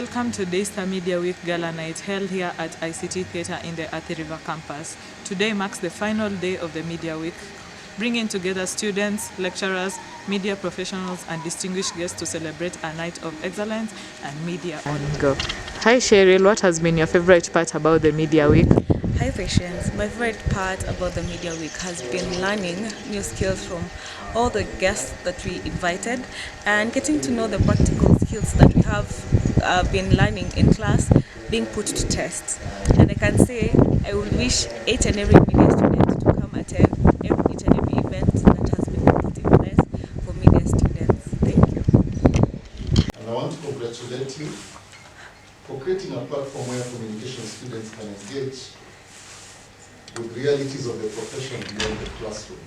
Welcome to Daystar Media Week Gala Night held here at ICT Theatre in the Athi River campus. Today marks the final day of the Media Week, bringing together students, lecturers, media professionals, and distinguished guests to celebrate a night of excellence and media. Go. Hi Cheryl, what has been your favorite part about the Media Week? Hi Patience. My favorite part about the Media Week has been learning new skills from all the guests that we invited and getting to know the practical skills that we have been learning in class being put to test. And I can say I would wish each and every media student to come attend each and every event that has been put in place for media students. Thank you. And I want to congratulate you for creating a platform where communication students can engage with realities of the profession beyond the classroom.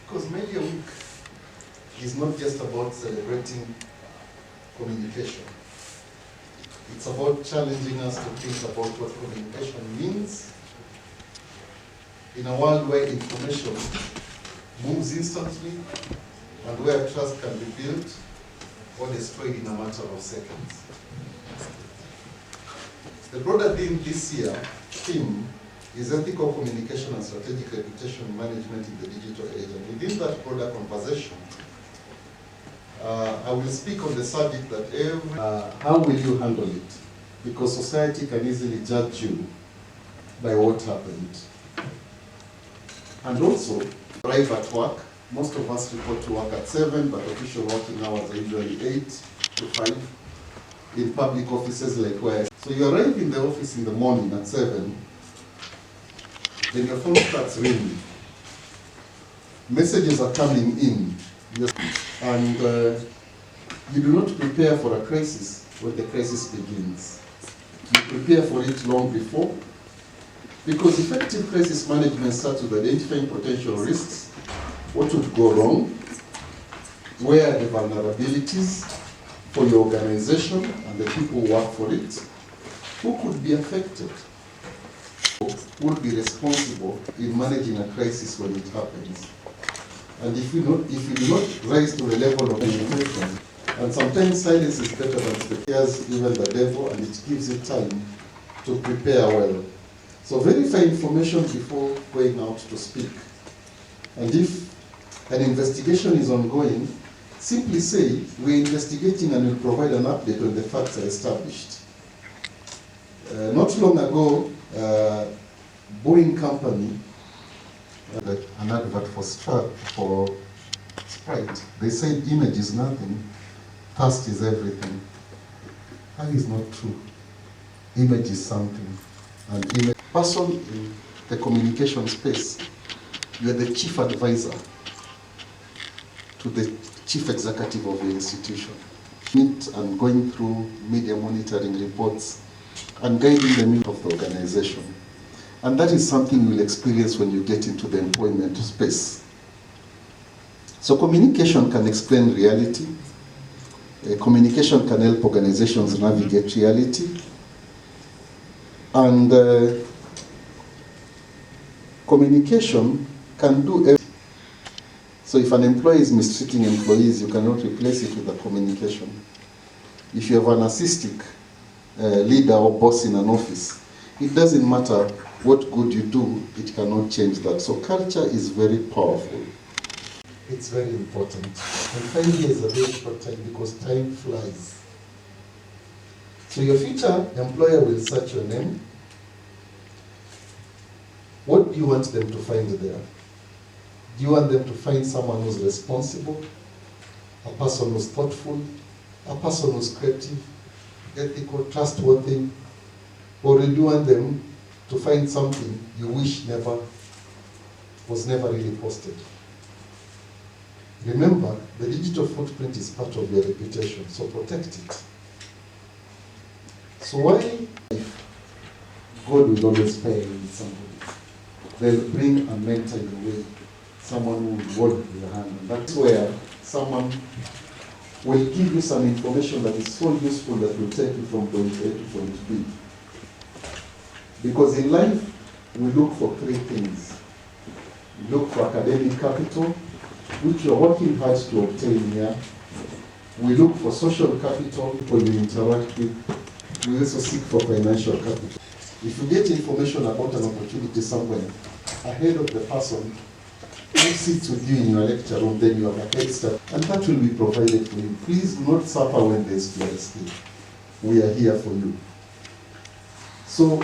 Because Media Week is not just about celebrating communication. It's about challenging us to think about what communication means in a world where information moves instantly and where trust can be built or destroyed in a matter of seconds. The broader theme this year is ethical communication and strategic reputation management in the digital age. And within that broader conversation, I will speak on the subject that how will you handle it? Because society can easily judge you by what happened. And also, arrive at work. Most of us report to work at 7, but official working hours are usually 8 to 5 in public offices like where. So you arrive in the office in the morning at 7, then your phone starts ringing. Messages are coming in, and you do not prepare for a crisis when the crisis begins. You prepare for it long before, because effective crisis management starts with identifying potential risks, what would go wrong, where are the vulnerabilities for your organization and the people who work for it, who could be affected, who will be responsible in managing a crisis when it happens. And if you do not rise to the level of communication, and sometimes silence is better than speaking, even the devil, and it gives you time to prepare well. So verify information before going out to speak. And if an investigation is ongoing, simply say, we're investigating and we'll provide an update when the facts are established. Not long ago, Boeing company, an advert for Sprite, they said image is nothing, thirst is everything. That is not true. Image is something. And image, person in the communication space, you are the chief advisor to the chief executive of the institution. And going through media monitoring reports and guiding the mission of the organization. And that is something you will experience when you get into the employment space. So communication can explain reality. Communication can help organizations navigate reality. And communication can do everything. So if an employee is mistreating employees, you cannot replace it with a communication. If you have a narcissistic leader or boss in an office, it doesn't matter what good you do, it cannot change that. So culture is very powerful. It's very important. And 5 years is a very short time because time flies. So your future employer will search your name. What do you want them to find there? Do you want them to find someone who's responsible, a person who's thoughtful, a person who's creative, ethical, trustworthy, or do you want them to find something you wish was never really posted? Remember, the digital footprint is part of your reputation, so protect it. So why God will always pair you with somebody? They'll bring a mentor your way, someone who will hold your hand. And that's where someone will give you some information that is so useful that will take you from point A to point B. Because in life, we look for 3 things. We look for academic capital, which you're working hard to obtain here. We look for social capital, people you interact with. We also seek for financial capital. If you get information about an opportunity somewhere ahead of the person who sits with you in your lecture room, then you have a head start, and that will be provided for you. Please do not suffer when there is PRSK. We are here for you. So,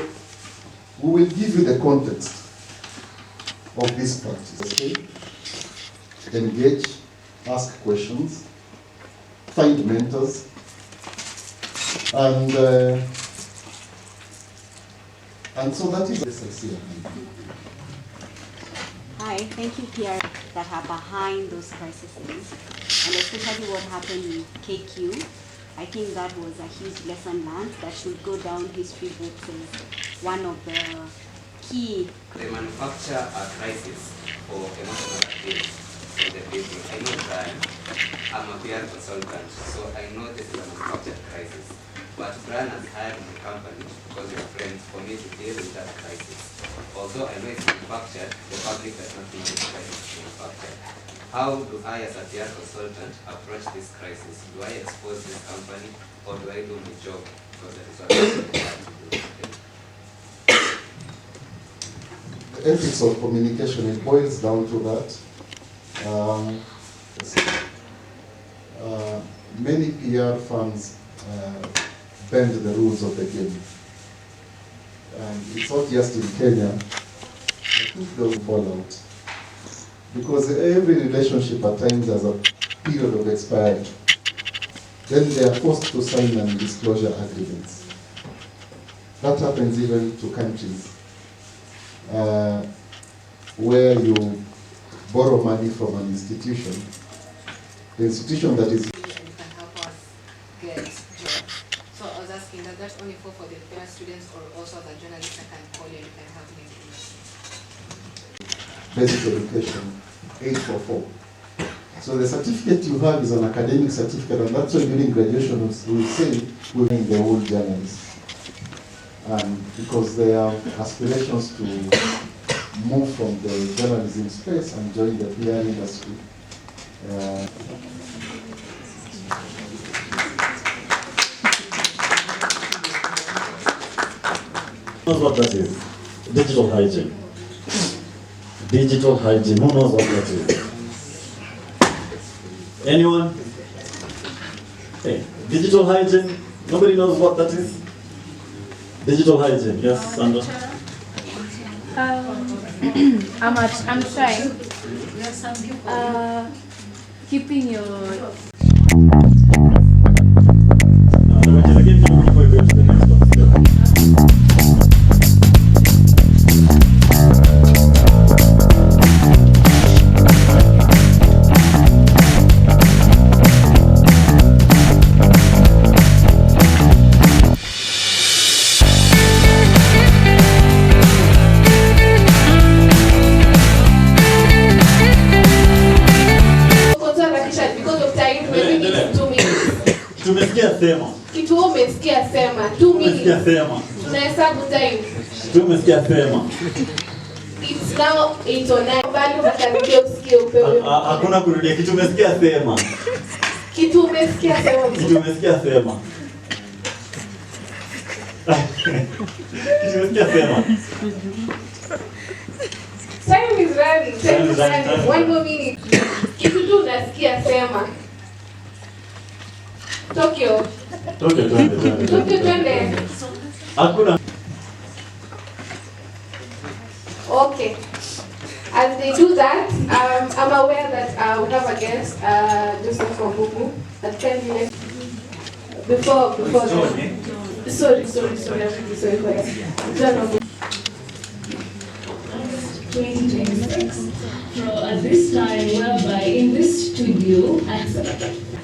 we will give you the context of this practice, okay? Engage, ask questions, find mentors, and so that is SIC. Hi, thank you, PR, that are behind those crises, and especially what happened in KQ. I think that was a huge lesson learned that should go down history books as one of the key. They manufacture a crisis for emotional appeal for the people. I know Brian, I'm a PR consultant, so I know this is a manufactured crisis. But Brian has hired my company because we're friends for me to deal with that crisis. Although I know it's manufactured, the public does not know this crisis is manufactured. How do I, as a PR consultant, approach this crisis? Do I expose this company, or do I do my job? Because that is what I have to do. The ethics of communication, it boils down to that. Many PR firms bend the rules of the game. And it's not just in Kenya. I think they'll fall out. Because every relationship at times has a period of expiry. Then they are forced to sign non-disclosure agreements. That happens even to countries where you borrow money from an institution. The institution that is... You can help us get jobs. So I was asking, does that only for the PR students, or also the journalists I can call you and you can help me? Basic education, 844. So the certificate you have is an academic certificate, and that's why during graduation we say we're in the old journalists. Because they have aspirations to move from the journalism space and join the PR industry. Who knows what that is? Digital hygiene. Digital hygiene. Who knows what that is? Anyone? Hey, digital hygiene. Nobody knows what that is? Digital hygiene. Yes, Sandra. I'm trying. Keeping your... Again, before we go to the next one. Tumesikia sema. Kituo umesikia sema. 2 minutes. Tumesikia sema. Tunahesabu time. Tumesikia sema. It's now 8 or 9. Bali utakaribia usikie upewe. Hakuna kurudia. Kitu umesikia sema. Kitu umesikia sema. Kitu umesikia sema. Kitu umesikia sema. Time is running. Time is running. 1 more minute. Kitu tu unasikia sema. Tokyo. Tokyo twende. Hakuna. Okay. As they do that, I'm aware that we have a guest, Joseph Wambugu, at 10 minutes. Before the... Sorry, I'm really sorry for that. John Wambugu. 2026. So at this time, whereby in this studio,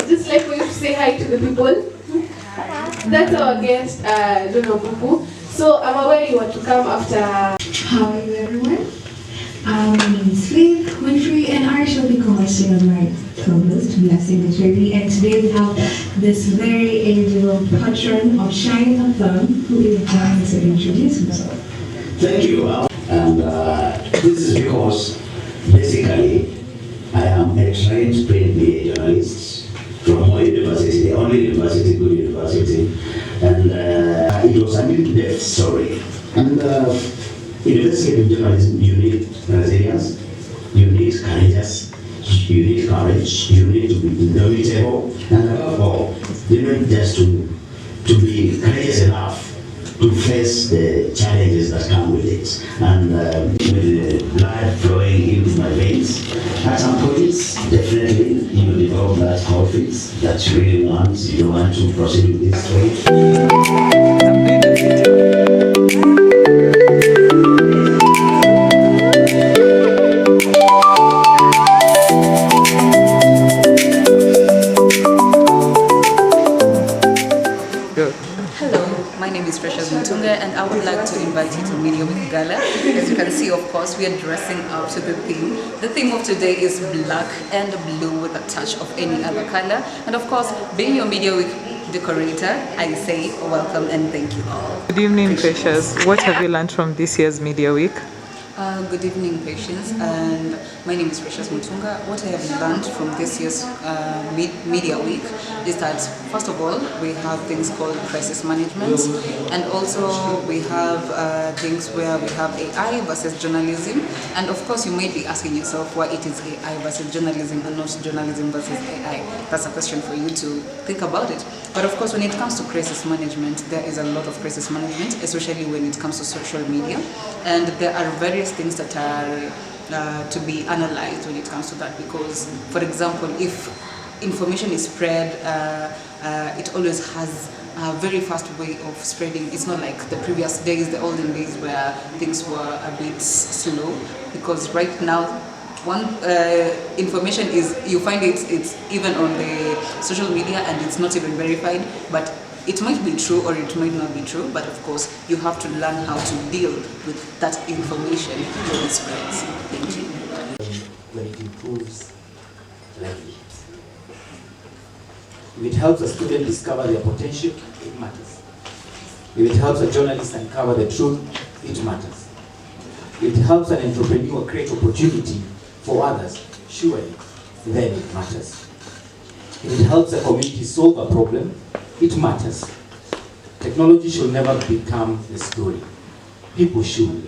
just like we used to say hi to the people. That's our guest, John Wambugu. So I'm aware you want to come after. how are you everyone? My name is Faith Winfrey and I shall be co-hosting with my co-host, Blessing Winfrey. And today we have this very amiable patron of Shine FM who is going to introduce himself. Thank you. And this is because basically I am a trained print media journalist from from our university, the only university, good university, and it was an in-depth story. And in investigative journalism, you need resilience, you need courage, you need courage, you need to be indomitable, and above all, you need just to be courageous enough to face the challenges that come with it. And with the blood flowing into my veins, at some points, definitely you develop that confidence that you really want, you want to proceed with this way. And I would like to invite you to Media Week Gala. As you can see, of course, we are dressing up to the theme. The theme of today is black and blue with a touch of any other color. And of course, being your Media Week decorator, I say welcome and thank you all. Good evening, Precious. What have you learned from this year's Media Week? Good evening, Patience, and my name is Precious Mutunga. What I have learned from this year's Media Week is that, first of all, we have things called crisis management, and also we have things where we have AI versus journalism, and of course you might be asking yourself why it is AI versus journalism and not journalism versus AI. That's a question for you to think about it. But of course, when it comes to crisis management, there is a lot of crisis management, especially when it comes to social media, and there are various things that are to be analyzed when it comes to that, because, for example, if information is spread, it always has a very fast way of spreading. It's not like the previous days, the olden days, where things were a bit slow, because right now one information is, you find it's even on the social media and it's not even verified, but it might be true or it might not be true, but of course you have to learn how to deal with that information when it spreads. Thank you. When it improves livelihoods. If it helps a student discover their potential, it matters. If it helps a journalist uncover the truth, it matters. If it helps an entrepreneur create opportunity for others, surely, then it matters. If it helps a community solve a problem, it matters. Technology should never become the story. People should.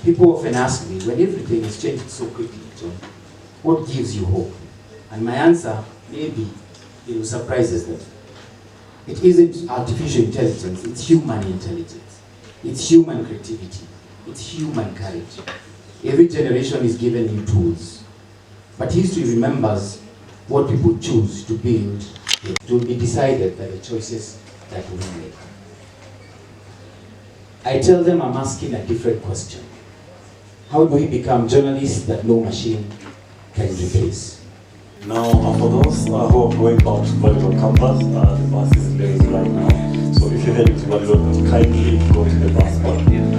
People often ask me, when everything is changing so quickly, John, what gives you hope? And my answer, maybe, it will surprise them. It isn't artificial intelligence, it's human intelligence. It's human creativity. It's human courage. Every generation is given new tools. But history remembers what people choose to build. It will be decided by the choices that we make. I tell them I'm asking a different question. How do we become journalists that no machine can replace? Now, for those who are going out to Balilon campus, the bus is lazy right now. So if you're heading to Balilon, kindly go to the bus stop.